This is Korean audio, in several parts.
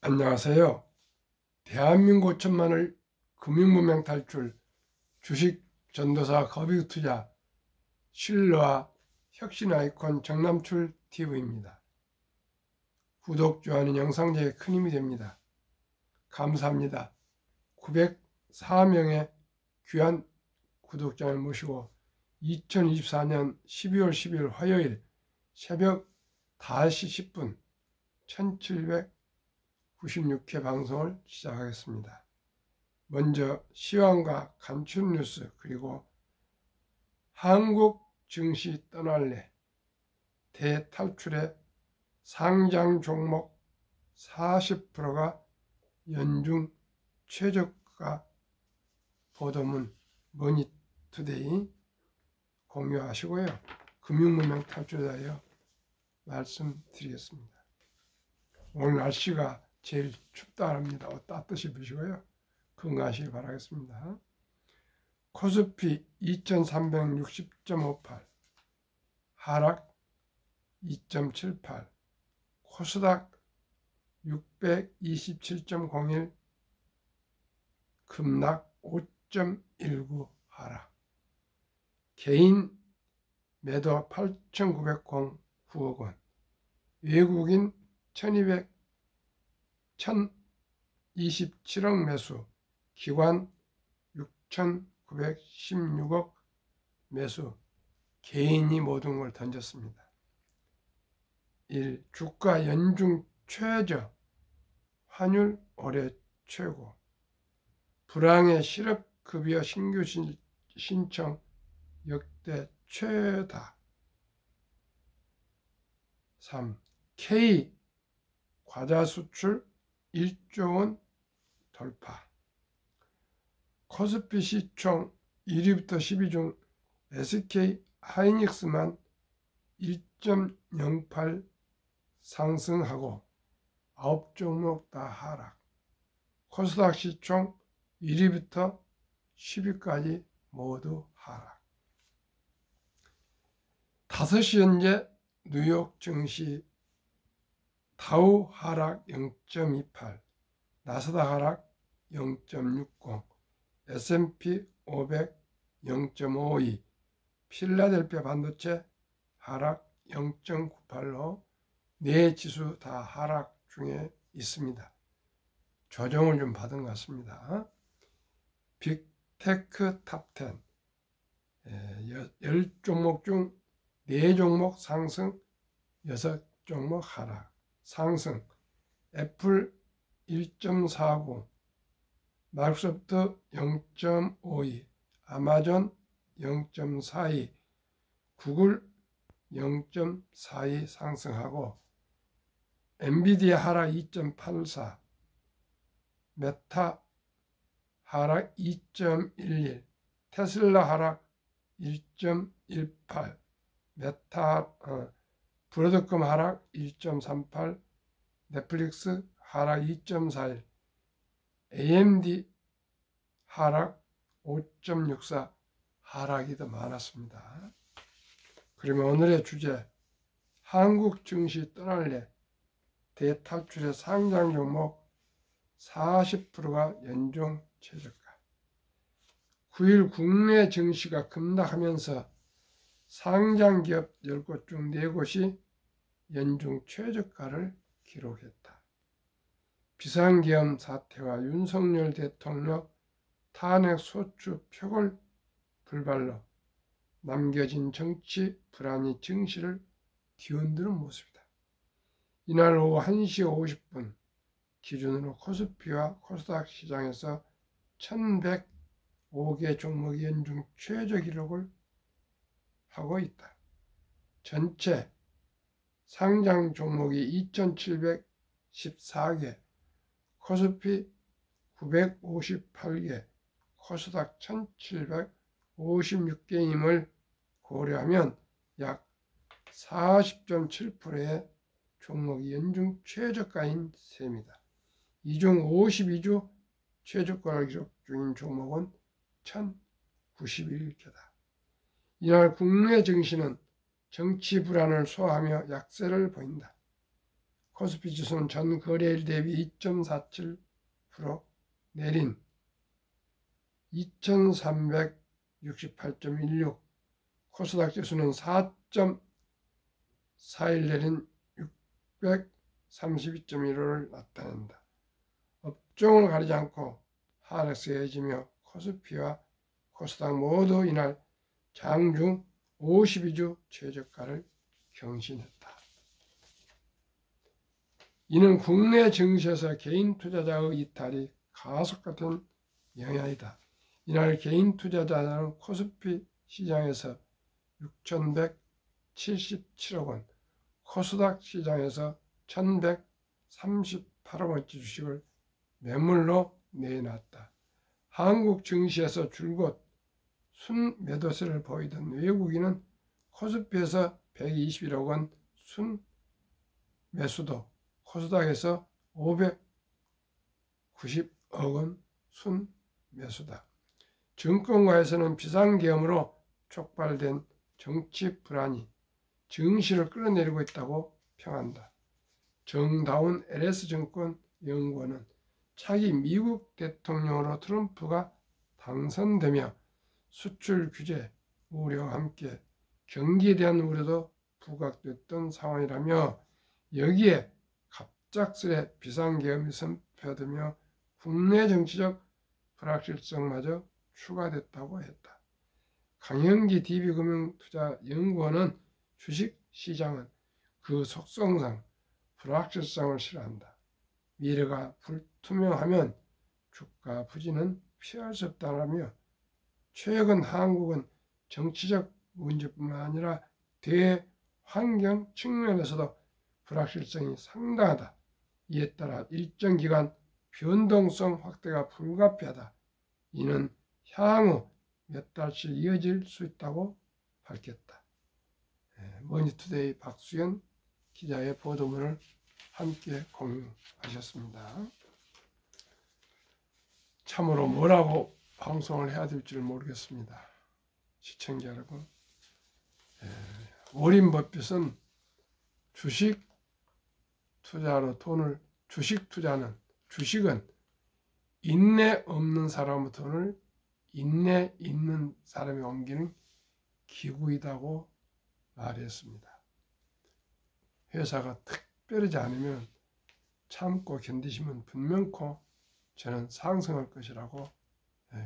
안녕하세요. 대한민국 5천만을 금융문명 탈출, 주식 전도사 거비투자, 신뢰와 혁신 아이콘 정남출 TV입니다. 구독, 좋아요는 영상 제에 큰 힘이 됩니다. 감사합니다. 904명의 귀한 구독자를 모시고 2024년 12월 10일 화요일 새벽 5시 10분 1796회 방송을 시작하겠습니다. 먼저 시황과 간추린 뉴스, 그리고 한국 증시 떠날래, 대탈출의 상장 종목 40%가 연중 최저가 보도문 머니투데이 공유하시고요. 금융문명 탈출에 대하여 말씀드리겠습니다. 오늘 날씨가 제일 춥다 합니다. 따뜻히 입으시고요. 건강하시길 바라겠습니다. 코스피 2360.58 하락 2.78, 코스닥 627.01 급락 5.19 하락. 개인 매도 8,909억 원, 외국인 1,027억 매수, 기관 6,916억 매수, 개인이 모든 걸 던졌습니다. 1. 주가 연중 최저, 환율 올해 최고, 불황의 실업급여 신규 신청 역대 최다. 3. K 과자 수출 1조 원 돌파. 코스피 시총 1위부터 10위 중 SK 하이닉스만 1.08 상승하고 9종목 다 하락. 코스닥 시총 1위부터 10위까지 모두 하락. 5시 현재 뉴욕 증시 다우 하락 0.28, 나스닥 하락 0.60, S&P 500 0.52, 필라델피아 반도체 하락 0.98로 네 지수 다 하락 중에 있습니다. 조정을 좀 받은 것 같습니다. 빅테크 탑10 10종목 중 4종목 상승, 6종목 하락. 상승 애플 1.49, 마이크로소프트 0.52, 아마존 0.42, 구글 0.42 상승하고, 엔비디아 하락 2.84, 메타 하락 2.11, 테슬라 하락 1.18, 브로드컴 하락 1.38, 넷플릭스 하락 2.41, AMD 하락 5.64, 하락이 더 많았습니다. 그러면 오늘의 주제, 한국 증시 떠날래, 대탈출의 상장 종목 40%가 연중 최저가. 9일 국내 증시가 급락하면서 상장기업 10곳 중 4곳이 연중 최저가를 기록했다. 비상계엄 사태와 윤석열 대통령 탄핵 소추 표골 불발로 남겨진 정치 불안이 증시를 뒤흔드는 모습이다. 이날 오후 1시 50분 기준으로 코스피와 코스닥 시장에서 1,105개 종목이 연중 최저 기록을 하고 있다. 전체 상장 종목이 2,714개, 코스피 958개, 코스닥 1,756개임을 고려하면 약 40.7%의 종목이 연중 최저가인 셈이다. 이 중 52주 최저가를 기록 중인 종목은 1,091개다. 이날 국내 증시는 정치 불안을 소화하며 약세를 보인다. 코스피 지수는 전 거래일 대비 2.47% 내린 2368.16, 코스닥 지수는 4.41 내린 632.15를 나타낸다. 업종을 가리지 않고 하락세에 해지며 코스피와 코스닥 모두 이날 장중 52주 최저가를 경신했다. 이는 국내 증시에서 개인 투자자의 이탈이 가속화된 영향이다. 이날 개인 투자자는 코스피 시장에서 6,177억 원, 코스닥 시장에서 1,138억 원치 주식을 매물로 내놨다. 한국 증시에서 줄곧 순매도세를 보이던 외국인은 코스피에서 121억 원 순매수도, 코스닥에서 590억 원 순매수다. 증권가에서는 비상계엄으로 촉발된 정치 불안이 증시를 끌어내리고 있다고 평한다. 정다운 LS증권 연구원은 차기 미국 대통령으로 트럼프가 당선되며 수출 규제 우려와 함께 경기에 대한 우려도 부각됐던 상황이라며 여기에 갑작스레 비상계엄이 선포되며 국내 정치적 불확실성마저 추가됐다고 했다. 강영기 DB금융투자연구원은 주식시장은 그 속성상 불확실성을 싫어한다. 미래가 불투명하면 주가 부진은 피할 수 없다라며 최근 한국은 정치적 문제뿐만 아니라 대환경 측면에서도 불확실성이 상당하다. 이에 따라 일정 기간 변동성 확대가 불가피하다. 이는 향후 몇 달씩 이어질 수 있다고 밝혔다. 머니투데이 박수현 기자의 보도문을 함께 공유하셨습니다. 참으로 뭐라고 방송을 해야 될지 모르겠습니다. 시청자 여러분, 워린 버핏은 주식 투자로 주식은 인내 없는 사람의 돈을 인내 있는 사람이 옮기는 기구이다고 말했습니다. 회사가 특별하지 않으면 참고 견디시면 분명코 저는 상승할 것이라고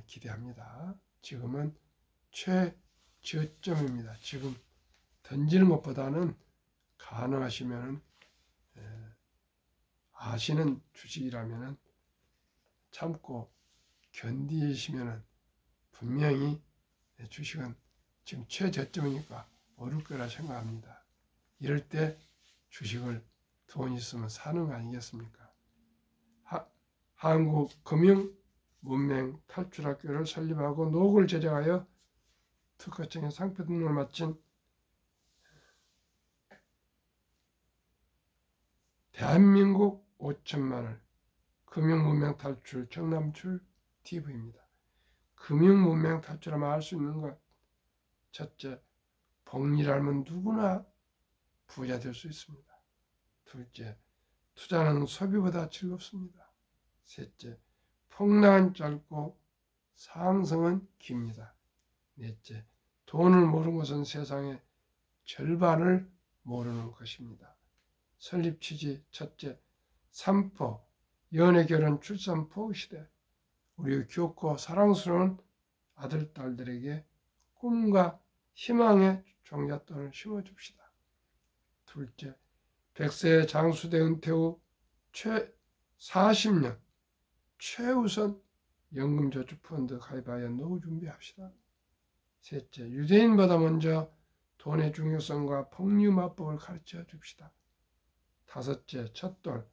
기대합니다. 지금은 최저점입니다. 지금 던지는 것보다는 가능하시면 아시는 주식이라면 참고 견디시면 분명히 주식은 지금 최저점이니까 오를 거라 생각합니다. 이럴 때 주식을 돈 있으면 사는 거 아니겠습니까? 한국금융문맹탈출학교를 설립하고 노고를 제작하여 특허청에 상표 등록을 마친 대한민국 5천만을 금융문맹탈출 정남출 TV입니다. 금융문맹탈출하면 알 수 있는 것, 첫째, 복리를 알면 누구나 부자 될 수 있습니다. 둘째, 투자는 소비보다 즐겁습니다. 셋째, 폭락은 짧고 상승은 깁니다. 넷째, 돈을 모르는 것은 세상의 절반을 모르는 것입니다. 설립 취지 첫째, 삼포, 연애, 결혼, 출산포 시대. 우리 귀엽고 사랑스러운 아들, 딸들에게 꿈과 희망의 종잣돈을 심어줍시다. 둘째, 100세 장수대 은퇴 후 40년 최우선 연금저축펀드 가입하여 노후 준비합시다. 셋째, 유대인보다 먼저 돈의 중요성과 폭리마법을 가르쳐 줍시다. 다섯째, 첫돌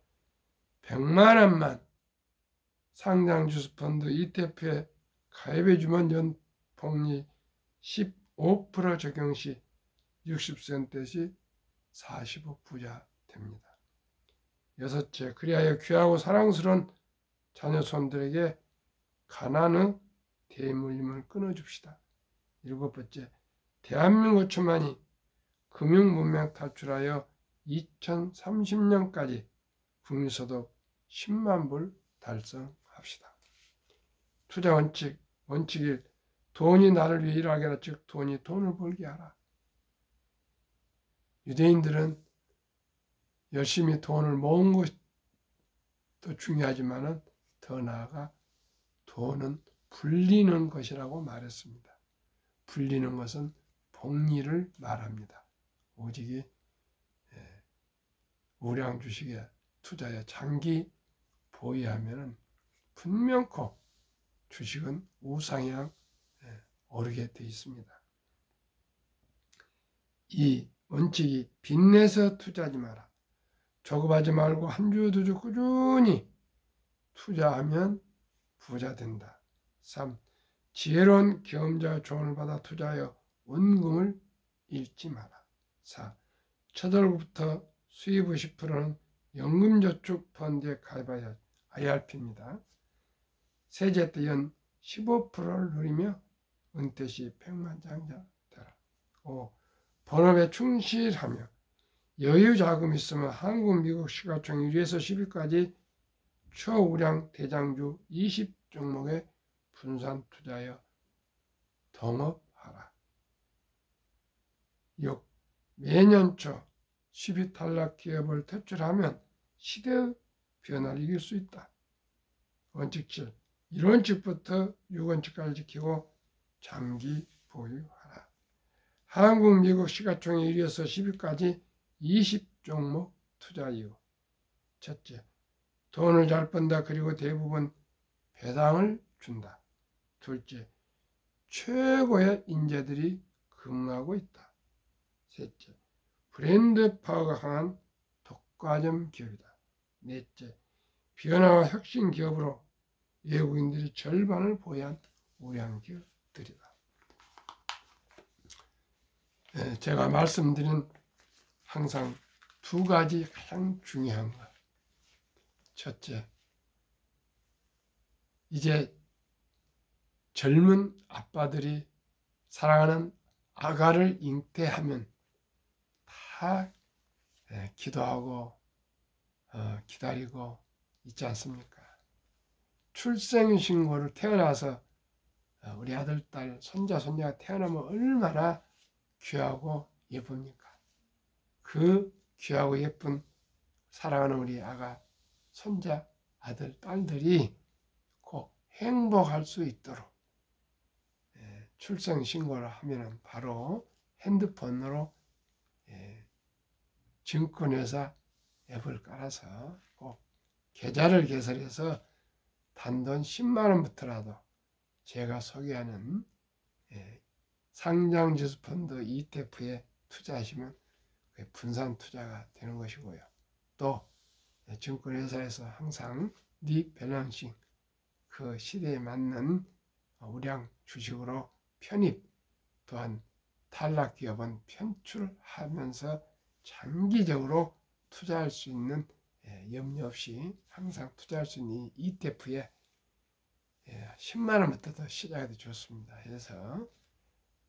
100만 원만 상장주식펀드 ETF에 가입해주면 연폭리 15% 적용 시 60세 시 40억 부자 됩니다. 여섯째, 그리하여 귀하고 사랑스러운 자녀 손들에게 가난의 대물림을 끊어줍시다. 일곱 번째, 대한민국 5천만이 금융문맹 탈출하여 2030년까지 국민소득 10만 불 달성합시다. 투자 원칙, 원칙 1. 돈이 나를 위해 일하게 하라. 즉 돈이 돈을 벌게 하라. 유대인들은 열심히 돈을 모은 것도 중요하지만 더 나아가 돈은 불리는 것이라고 말했습니다. 불리는 것은 복리를 말합니다. 오직이 우량 주식에 투자에 장기 보유하면 분명코 주식은 우상향 오르게 되어 있습니다. 이 원칙이 빚내서 투자하지 마라. 조급하지 말고 한 주 두 주 꾸준히 투자하면 부자 된다. 3. 지혜로운 경험자의 조언을 받아 투자하여 원금을 잃지 마라. 4. 첫 월부터 수입 50%는 연금저축 펀드에 가입하여 IRP입니다. 세제 때 연 15%를 누리며 은퇴 시 백만장자 되라. 5. 본업에 충실하며 여유 자금이 있으면 한국, 미국 시가총 1위에서 10위까지 초우량 대장주 20종목에 분산 투자하여 동업하라. 6. 매년 초 10위 탈락 기업을 퇴출하면 시대의 변화를 이길 수 있다. 원칙 7. 1원칙부터 6원칙까지 지키고 장기 보유하라. 한국, 미국 시가총액 1위에서 10위까지 20종목 투자 이유. 첫째, 돈을 잘 번다. 그리고 대부분 배당을 준다. 둘째, 최고의 인재들이 근무하고 있다. 셋째, 브랜드 파워가 강한 독과점 기업이다. 넷째, 변화와 혁신 기업으로 외국인들이 절반을 보유한 우량 기업들이다. 제가 말씀드린 항상 두 가지 가장 중요한 것. 첫째, 이제 젊은 아빠들이 사랑하는 아가를 잉태하면 다 기도하고 기다리고 있지 않습니까? 출생신고를 태어나서 우리 아들, 딸, 손자, 손녀가 태어나면 얼마나 귀하고 예쁩니까? 그 귀하고 예쁜 사랑하는 우리 아가, 손자, 아들, 딸들이 꼭 행복할 수 있도록 출생신고를 하면 바로 핸드폰으로 증권회사 앱을 깔아서 꼭 계좌를 개설해서 단돈 10만 원부터라도 제가 소개하는 상장지수펀드 ETF에 투자하시면 분산 투자가 되는 것이고요. 또 증권회사에서 항상 리밸런싱, 그 시대에 맞는 우량 주식으로 편입, 또한 탈락 기업은 편출하면서 장기적으로 투자할 수 있는 염려 없이 항상 투자할 수 있는 ETF에 10만 원부터 시작이 좋습니다. 그래서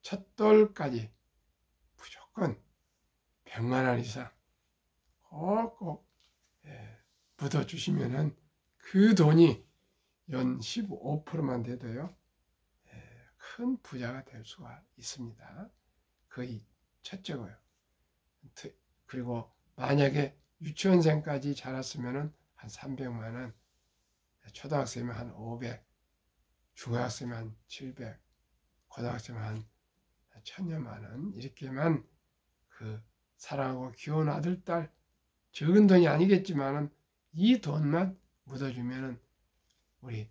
첫 돌까지 무조건 100만 원 이상 꼭 묻어주시면은 그 돈이 연 15%만 돼도요 큰 부자가 될 수가 있습니다. 거의 첫째고요. 그리고 만약에 유치원생까지 자랐으면 한 300만 원, 초등학생이면 한 500, 중학생이면 한 700, 고등학생이면 한 1000여만 원, 이렇게만 그 사랑하고 귀여운 아들, 딸, 적은 돈이 아니겠지만은 이 돈만 묻어주면은 우리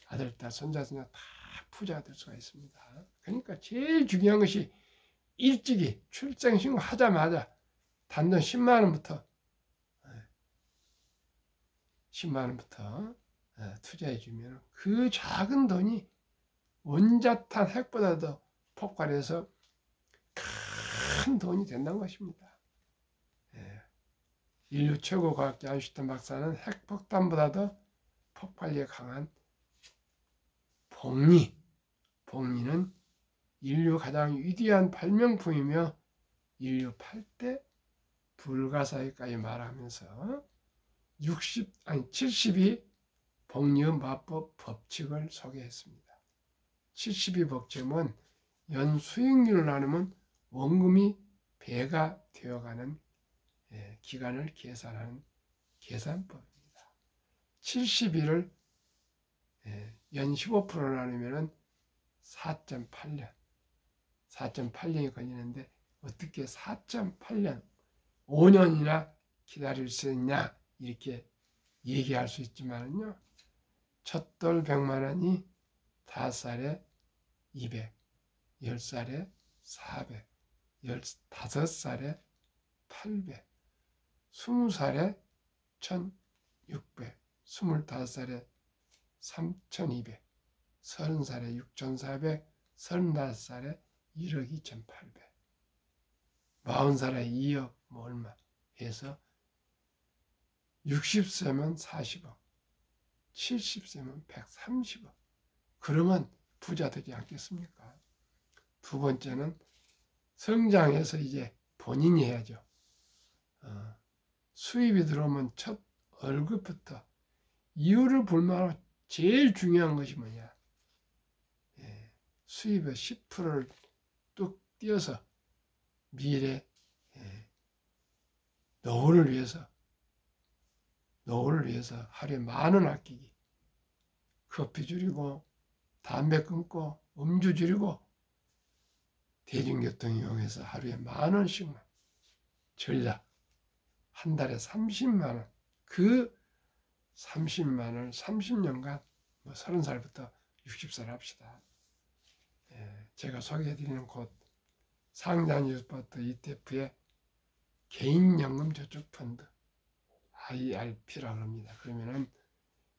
아들, 딸, 손자, 손녀 다 부자가 될 수가 있습니다. 그러니까 제일 중요한 것이 일찍이 출생신고 하자마자 단돈 10만 원부터 투자해 주면 그 작은 돈이 원자탄 핵보다도 폭발해서 큰 돈이 된다는 것입니다. 인류 최고 과학자 아인슈타인 박사는 핵폭탄보다도 폭발력이 강한 복리는 인류 가장 위대한 발명품이며 인류 8대 불가사의까지 말하면서 72 복리마법 법칙을 소개했습니다. 72 법칙은 연 수익률을 나누면 원금이 배가 되어가는 기간을 계산하는 계산법입니다. 72를 연 15% 나누면 4.8년, 4.8년이 걸리는데 어떻게 4.8년, 5년이나 기다릴 수 있냐 이렇게 얘기할 수 있지만요. 첫돌 100만 원이 5살에 200, 10살에 400, 15살에 800, 20살에 1600, 25살에 3200, 30살에 6400, 35살에 1억 2800, 40살에 2억 뭐 얼마 해서 60세면 40억, 70세면 130억. 그러면 부자 되지 않겠습니까? 두 번째는 성장해서 이제 본인이 해야죠. 수입이 들어오면 첫 월급부터 이유를 불문하고 제일 중요한 것이 뭐냐? 수입의 10%를 뚝 띄어서 미래 노후를 위해서 하루에 10,000원 아끼기. 커피 줄이고 담배 끊고 음주 줄이고 대중교통 이용해서 하루에 10,000원씩만 전략 한 달에 30만 원. 그 30만 원을 30년간 30살부터 60살 합시다. 제가 소개해드리는 곳 상장유스포트 ETF의 개인연금 저축펀드 IRP라고 합니다. 그러면은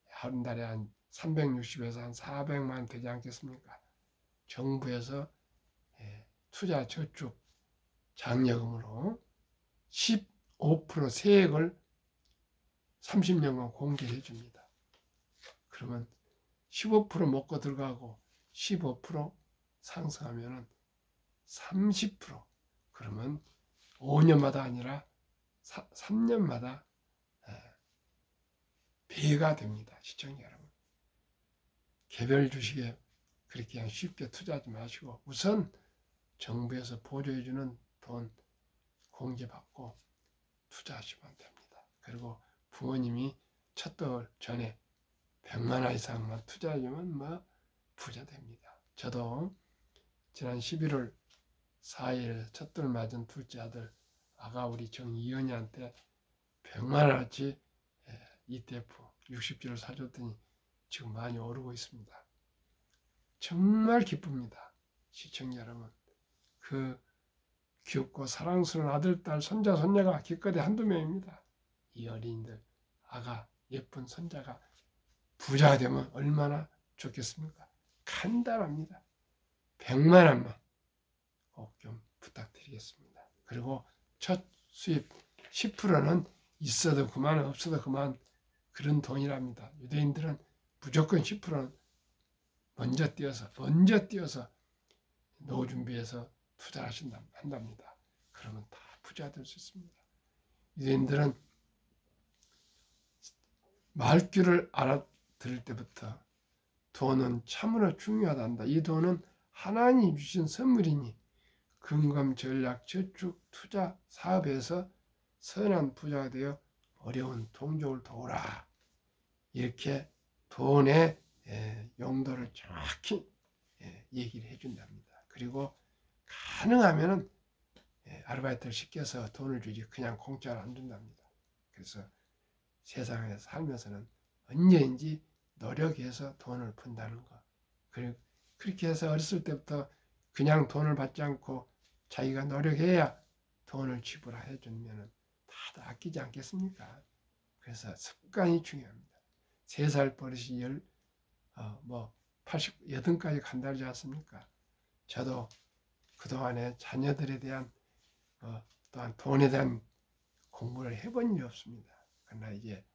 한 달에 한 360에서 한 400만 되지 않겠습니까? 정부에서 투자 저축 장려금으로 15% 세액을 30년간 공제해 줍니다. 그러면 15% 먹고 들어가고 15% 상승하면은 30%, 그러면 5년마다 아니라 3년마다 배가 됩니다. 시청자 여러분. 개별 주식에 그렇게 그냥 쉽게 투자하지 마시고 우선 정부에서 보조해주는 돈 공제받고 투자하시면 됩니다. 그리고 부모님이 첫돌 전에 100만 원 이상만 투자하면 부자 됩니다. 저도 지난 11월 4일 첫돌 맞은 둘째 아들 아가 우리 정이현이한테 100만 원어치 ETF 60주를 사줬더니 지금 많이 오르고 있습니다. 정말 기쁩니다. 시청자 여러분. 그 귀엽고 사랑스러운 아들, 딸, 손자, 손녀가 기껏해 한두 명입니다. 이 어린이들, 아가, 예쁜 손자가 부자가 되면 얼마나 좋겠습니까? 간단합니다. 100만 원만 꼭 좀 부탁드리겠습니다. 그리고 첫 수입 10%는 있어도 그만 없어도 그만 그런 돈이랍니다. 유대인들은 무조건 10%는 먼저 띄어서 노후 준비해서 투자를 한답니다. 그러면 다 부자 될 수 있습니다. 유대인들은 말귀를 알아들을 때부터 돈은 참으로 중요하단다. 이 돈은 하나님이 주신 선물이니 금감, 전략, 저축, 투자, 사업에서 선한 부자가 되어 어려운 동족을 도우라. 이렇게 돈의 용도를 정확히 얘기를 해준답니다. 그리고 가능하면 아르바이트를 시켜서 돈을 주지 그냥 공짜로 안 준답니다. 그래서 세상에 살면서는 언제인지 노력해서 돈을 푼다는 거. 그리고 그렇게 해서 어렸을 때부터 그냥 돈을 받지 않고 자기가 노력해야 돈을 지불해 주면 다들 아끼지 않겠습니까? 그래서 습관이 중요합니다. 3살 버릇이 80까지 간다지 않습니까? 저도 그동안에 자녀들에 대한 또한 돈에 대한 공부를 해본 일이 없습니다. 그러나 이제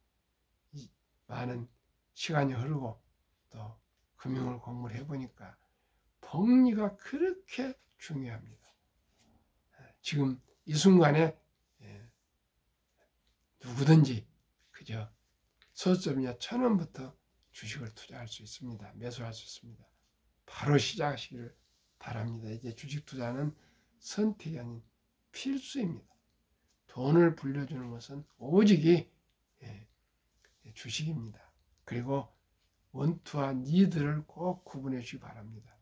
많은 시간이 흐르고 또 금융을 공부를 해보니까 복리가 그렇게 중요합니다. 지금 이 순간에 누구든지 그저 서점이나 1,000원부터 주식을 투자할 수 있습니다. 매수할 수 있습니다. 바로 시작하시기를 바랍니다. 이제 주식 투자는 선택이 아닌 필수입니다. 돈을 불려주는 것은 오직이 주식입니다. 그리고 원투와 니드를 꼭 구분해 주시기 바랍니다.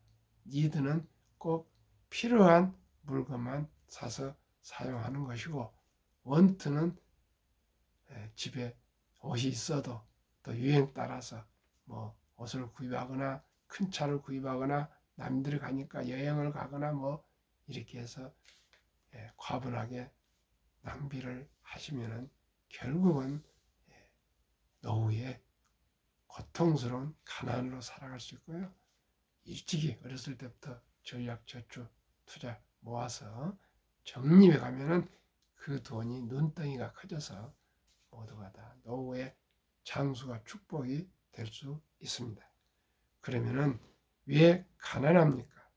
니드는 꼭 필요한 물건만 사서 사용하는 것이고, 원투는 집에 옷이 있어도 또 유행 따라서 뭐 옷을 구입하거나 큰 차를 구입하거나 남들이 가니까 여행을 가거나 뭐 이렇게 해서 과분하게 낭비를 하시면은 결국은 노후에 고통스러운 가난으로 살아갈 수 있고요. 일찍이 어렸을 때부터 전략 저축 투자 모아서 적립해 가면은 그 돈이 눈덩이가 커져서 모두가 다 노후의 장수가 축복이 될 수 있습니다. 그러면은 왜 가난합니까?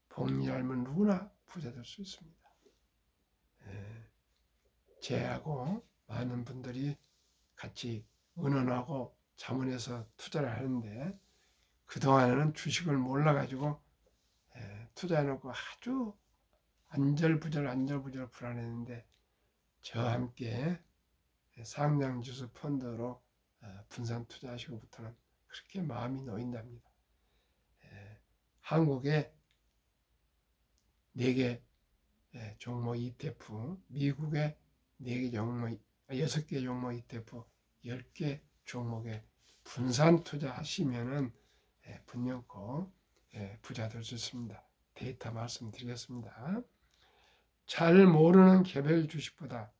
복리알면 누구나 부자 될 수 있습니다. 제하고 많은 분들이 같이 의논하고 자문해서 투자를 하는데, 그동안에는 주식을 몰라가지고 투자해놓고 아주 안절부절 불안했는데, 저와 함께 상장지수 펀드로 분산 투자하시고부터는 그렇게 마음이 놓인답니다. 한국에 4개 종목 ETF, 미국에 4개 종목, 6개 종목 ETF, 10개 종목에 분산 투자하시면은 분명코 부자 될 수 있습니다. 데이터 말씀드리겠습니다. 잘 모르는 개별 주식보다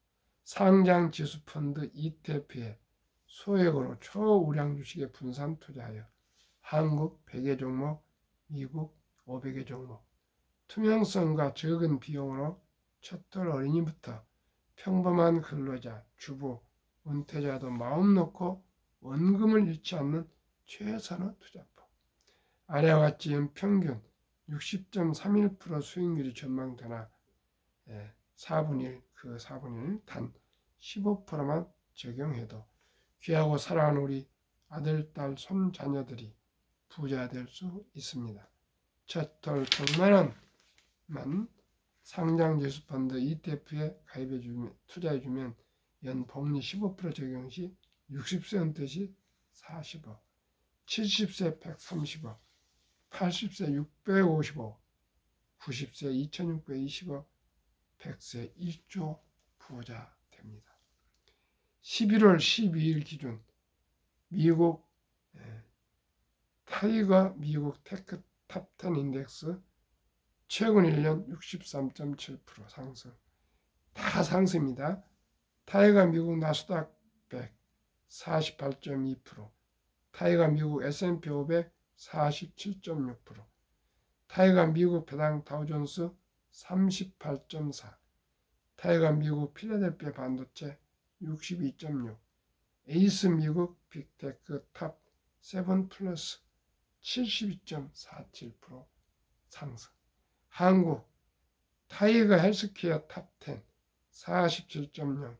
상장 지수 펀드 ETF에 소액으로 초우량 주식에 분산 투자하여 한국 100개 종목, 미국 500개 종목, 투명성과 적은 비용으로 첫돌 어린이부터 평범한 근로자, 주부, 은퇴자도 마음 놓고 원금을 잃지 않는 최선의 투자법. 아래와 같이 연평균 60.31% 수익률이 전망되나 4분의 1, 그 4분의 1, 단 15%만 적용해도 귀하고 사랑하는 우리 아들, 딸, 손, 자녀들이 부자 될 수 있습니다. 첫돌 100만 원만 상장지수 펀드 ETF에 가입해주면, 투자해주면 연복리 15% 적용 시 60세 은퇴 시 40억, 70세 130억, 80세 655억, 90세 2620억, 100세 1조 부자 됩니다. 11월 12일 기준 미국 타이거 미국 테크 탑10 인덱스 최근 1년 63.7% 상승. 다 상승입니다. 타이거 미국 나스닥 100 48.2%, 타이거 미국 S&P 500 47.6%, 타이거 미국 배당 다우존스 38.4%, 타이거 미국 필라델피아 반도체 62.6%, 에이스 미국 빅테크 탑 7 플러스 72.47% 상승. 한국 타이거 헬스케어 탑 10 47.0%,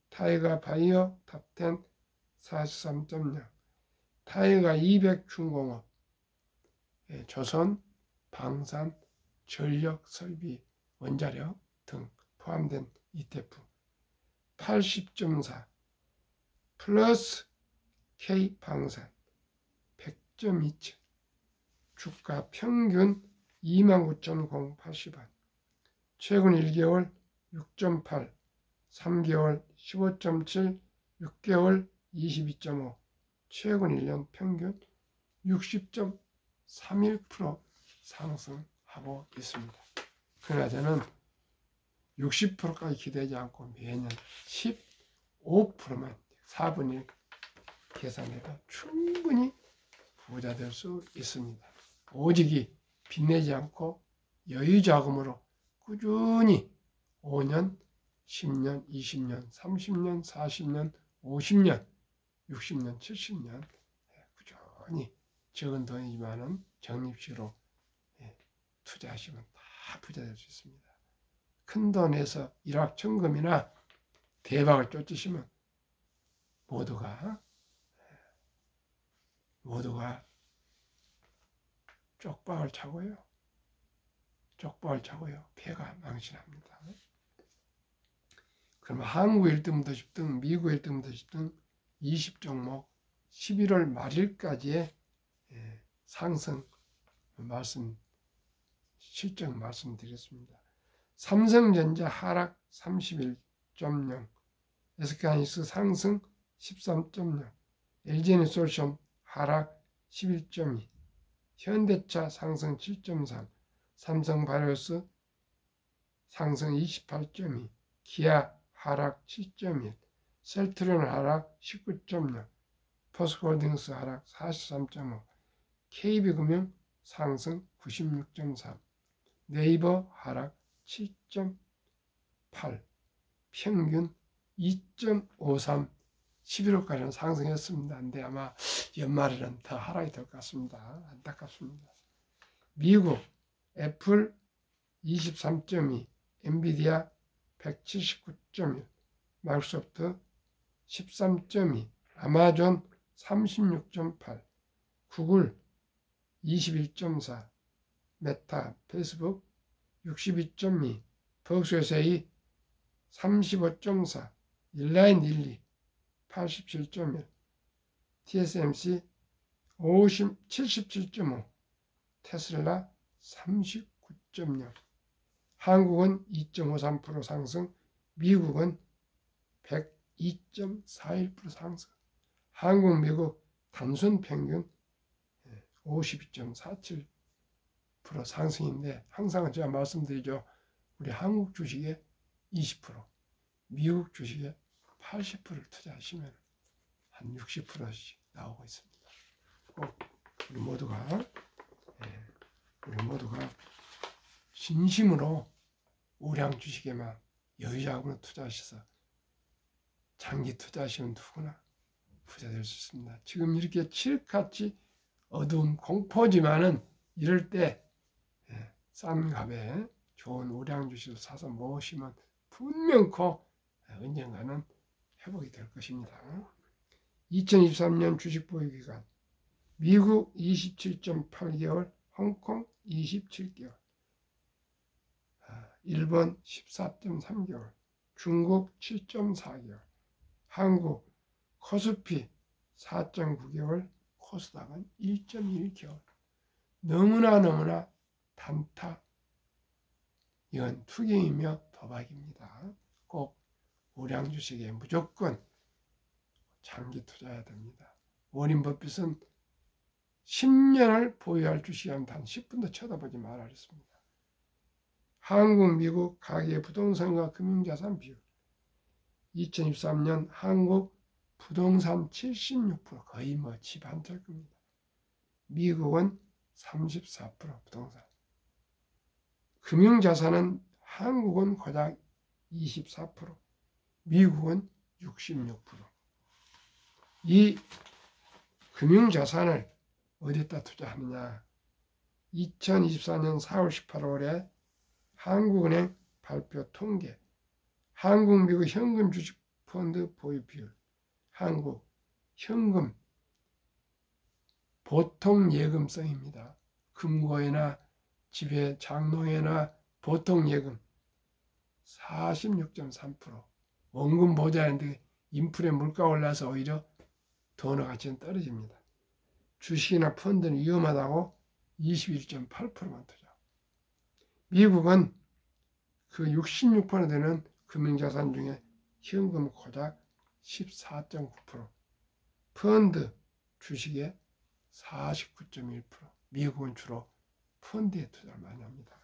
타이거 바이오 탑 10 43.0%, 타이거 200 중공업, 조선, 방산, 전력, 설비, 원자력 등 포함된 ETF 80.4%, 플러스 K방산 100.27%, 주가 평균 29,080원, 최근 1개월 6.8, 3개월 15.7, 6개월 22.5, 최근 1년 평균 60.31% 상승하고 있습니다. 그러나 저는 60%까지 기대하지 않고 매년 15%만 4분의 1 계산해도 충분히 부자 될 수 있습니다. 오직이 빚내지 않고 여유자금으로 꾸준히 5년, 10년, 20년, 30년, 40년, 50년, 60년, 70년 꾸준히 적은 돈이지만은 적립식으로 투자하시면 다 부자 될 수 있습니다. 큰 돈에서 일확천금이나 대박을 쫓으시면 모두가 쪽박을 차고요. 배가 망신합니다. 그럼 한국 1등부터 10등, 미국 1등부터 10등 20종목 11월 말일까지의 상승 실적 말씀드렸습니다. 삼성전자 하락 31.0, SK하이닉스 상승 13.0, LG에너지솔루션 하락 11.2, 현대차 상승 7.3, 삼성바이오스 상승 28.2, 기아 하락 7.1, 셀트리온 하락 19.0, 포스코홀딩스 하락 43.5, KB금융 상승 96.3, 네이버 하락 7.8, 평균 2.53, 11월까지는 상승했습니다. 근데 아마 연말에는 더 하락이 될 것 같습니다. 안타깝습니다. 미국 애플 23.2, 엔비디아 179.1, 마이크로소프트 13.2, 아마존 36.8, 구글 21.4, 메타, 페이스북 62.2, 버크셔세이 35.4, 일라인 릴리 87.1, TSMC 77.5, 테슬라 39.0, 한국은 2.53% 상승, 미국은 102.41% 상승. 한국, 미국 단순 평균 52.47% 상승인데, 항상 제가 말씀드리죠. 우리 한국 주식에 20%, 미국 주식에 80%를 투자하시면 한 60%씩 나오고 있습니다. 꼭 우리 모두가 진심으로 우량 주식에만 여유자금으로 투자하셔서 장기 투자하시면 누구나 부자 될 수 있습니다. 지금 이렇게 칠흑같이 어두운 공포지만은 이럴 때 싼 값에 좋은 우량 주식을 사서 모으시면 분명코 언젠가는 회복이 될 것입니다. 2023년 주식 보유 기간, 미국 27.8개월, 홍콩 27개월, 일본 14.3개월, 중국 7.4개월, 한국 코스피 4.9개월, 코스닥은 1.1개월. 너무나 단타, 이건 투기이며 도박입니다. 꼭 우량 주식에 무조건 장기 투자해야 됩니다. 워린 버핏은 10년을 보유할 주식이라면 단 10분도 쳐다보지 말아 그랬습니다. 한국, 미국 가계 부동산과 금융자산 비율, 2023년 한국 부동산 76%, 거의 집 한 채일 겁니다. 미국은 34% 부동산. 금융자산은 한국은 고작 24%, 미국은 66%. 이 금융자산을 어디다 투자하느냐? 2024년 4월 18일에 한국은행 발표 통계, 한국, 미국 현금 주식 펀드 보유 비율, 한국 현금 보통 예금성입니다. 금고에나 집에 장롱에나 보통 예금 46.3%. 원금 보자는데 인플레 물가 올라서 오히려 돈의 가치는 떨어집니다. 주식이나 펀드는 위험하다고 21.8%만 투자. 미국은 그 66% 되는 금융자산 중에 현금 고작 14.9%, 펀드 주식의 49.1%. 미국은 주로 펀드에 투자를 많이 합니다.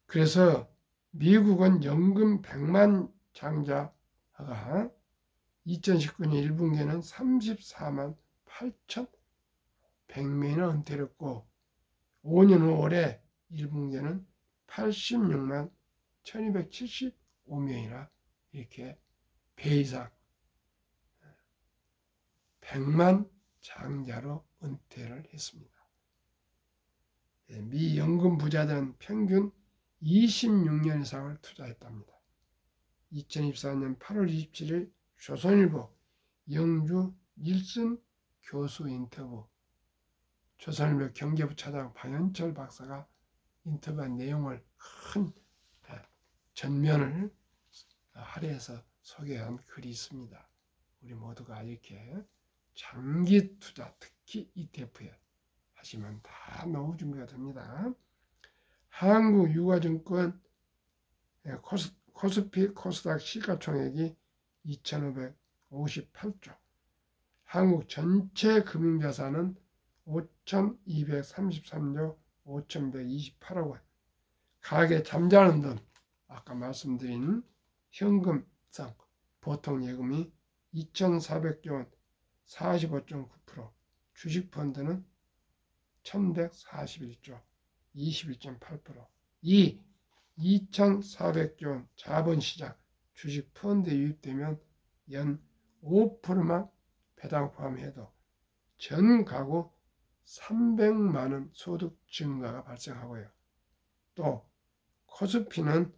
그래서 미국은 연금 100만 장자가 2019년 1분기에는 34만 8,100명이나 은퇴를 했고, 5년 후 올해 1분기에는 86만 1275명이나 이렇게 배 이상 100만 장자로 은퇴를 했습니다. 미 연금 부자들은 평균 26년 이상을 투자했답니다. 2024년 8월 27일 조선일보 영주 일슨 교수 인터뷰. 조선일보 경제부 차장 박연철 박사가 인터뷰한 내용을 큰 전면을 할애해서 소개한 글이 있습니다. 우리 모두가 이렇게 장기 투자, 특히 ETF에 하시면 다 노후 준비가 됩니다. 한국유가증권 코스피 코스닥 시가총액이 2,558조, 한국 전체 금융자산은 5,233조 5,128억 원, 가계 잠자는 돈, 아까 말씀드린 현금성 보통예금이 2,400조 원 45.9%, 주식펀드는 1,141조 21.8%, 이 2,400조 원 자본시장 주식펀드에 유입되면 연 5%만 배당 포함해도 전 가구 300만 원 소득 증가가 발생하고요. 또 코스피는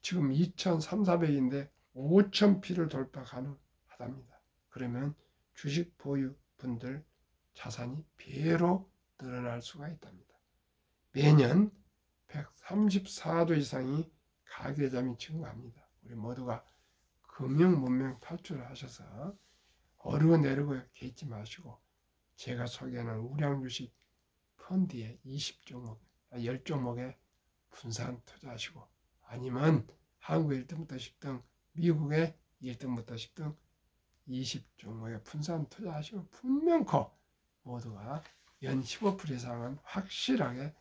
지금 2,300인데 5,000피를 돌파 가능하답니다. 그러면 주식 보유 분들 자산이 배로 늘어날 수가 있답니다. 매년 134조 이상이 가계자금이 증가합니다. 우리 모두가 금융 문명 탈출을 하셔서 어르고 내르고 개의치 마시고 제가 소개하는 우량주식 펀드에 10종목에 분산 투자하시고, 아니면 한국 1등부터 10등, 미국의 1등부터 10등 20종목에 분산 투자하시면 분명코 모두가 연 15% 이상은 확실하게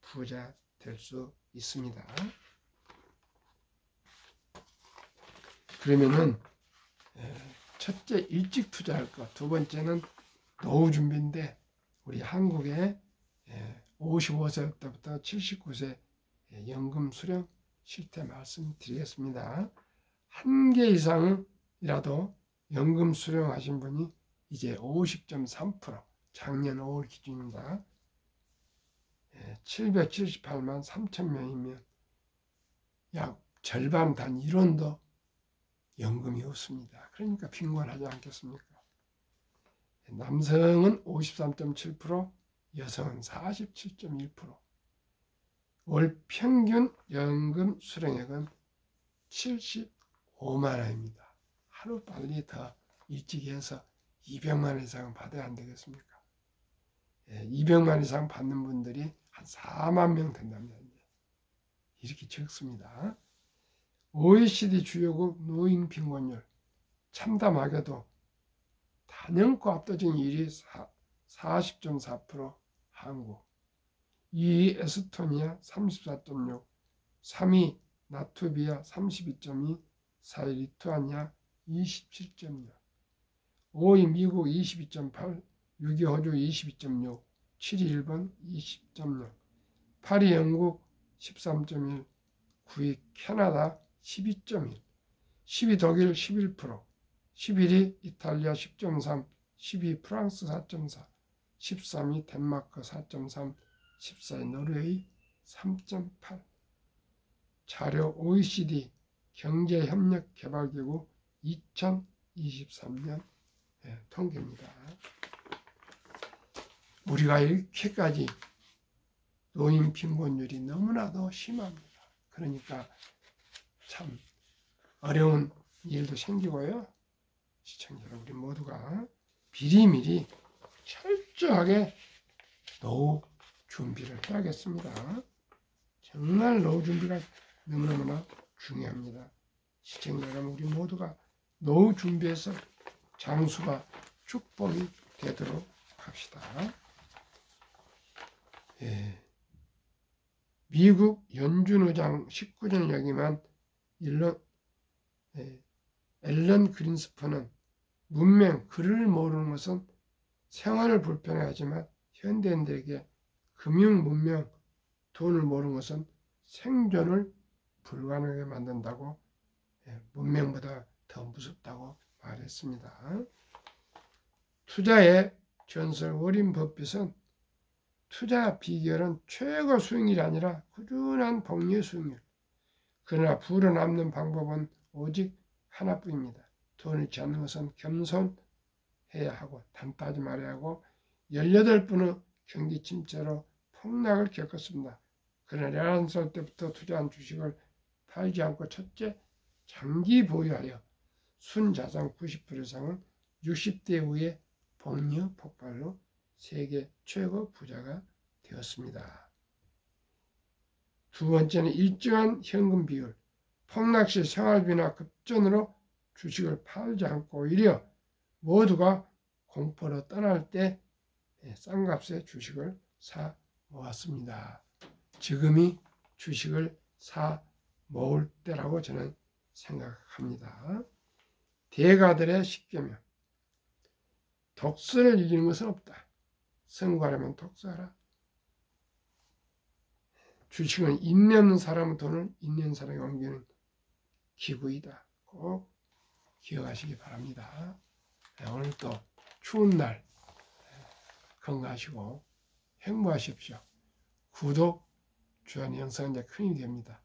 부자 될 수 있습니다. 그러면은 첫째 일찍 투자할 것, 두 번째는 노후 준비인데 우리 한국의 55세 때부터 79세 연금 수령 실태 말씀드리겠습니다. 한 개 이상이라도 연금 수령하신 분이 이제 50.3%, 작년 5월 기준입니다. 778만 3천 명이면 약 절반 단 1원도 연금이 없습니다. 그러니까 빈곤하지 않겠습니까? 남성은 53.7%, 여성은 47.1%. 월 평균 연금 수령액은 75만 원입니다. 하루 빨리 더 일찍 해서 200만 원 이상은 받아야 안 되겠습니까? 200만 원 이상 받는 분들이 한 4만 명 된답니다. 이렇게 적습니다. OECD 주요국 노인 빈곤율, 참담하게도 단연코 압도적인 1위 40.4% 한국, 2위 에스토니아 34.6, 3위 라트비아 32.2, 4위 리투아니아 27.6, 5위 미국 22.8, 6위 호주 22.6, 7위 일본 20.6, 8위 영국 13.1, 9위 캐나다 12.1, 10위 독일 11%, 11위 이탈리아 10.3, 12위 프랑스 4.4, 13위 덴마크 4.3, 14위 노르웨이 3.8. 자료 OECD 경제협력개발기구 2023년 통계입니다. 우리가 이렇게까지 노인 빈곤율이 너무나도 심합니다. 그러니까 참 어려운 일도 생기고요. 시청자 여러분, 우리 모두가 미리미리 철저하게 노후 준비를 해야겠습니다. 정말 노후 준비가 너무너무나 중요합니다. 시청자 여러분, 우리 모두가 노후 준비해서 장수가 축복이 되도록 합시다. 미국 연준 의장 19년 여기만 앨런 그린스펀은 문명, 글을 모르는 것은 생활을 불편하지만 현대인들에게 금융 문명, 돈을 모르는 것은 생존을 불가능하게 만든다고, 문명보다 더 무섭다고 말했습니다. 투자의 전설 워린 버핏은 투자 비결은 최고 수익률이 아니라 꾸준한 복리 수익률, 그러나 불어남는 방법은 오직 하나뿐입니다. 돈을 잃지 않는 것은 겸손해야 하고 단타하지 말아야 하고 18번의 경기 침체로 폭락을 겪었습니다. 그러나 11살 때부터 투자한 주식을 팔지 않고 첫째, 장기 보유하여 순자산 90% 이상은 60대 후에 복리 폭발로 세계 최고 부자가 되었습니다. 두 번째는 일정한 현금 비율, 폭락 시 생활비나 급전으로 주식을 팔지 않고 오히려 모두가 공포로 떠날 때 싼 값에 주식을 사 모았습니다. 지금이 주식을 사 모을 때라고 저는 생각합니다. 대가들의 십계명. 독서를 이기는 것은 없다. 승부하려면 독서하라. 주식은 있는 사람의 돈을 있는 사람에게 옮기는 기구이다. 꼭 기억하시기 바랍니다. 오늘 또 추운 날 건강하시고 행복하십시오. 구독, 좋아요 영상은 큰 힘이 됩니다.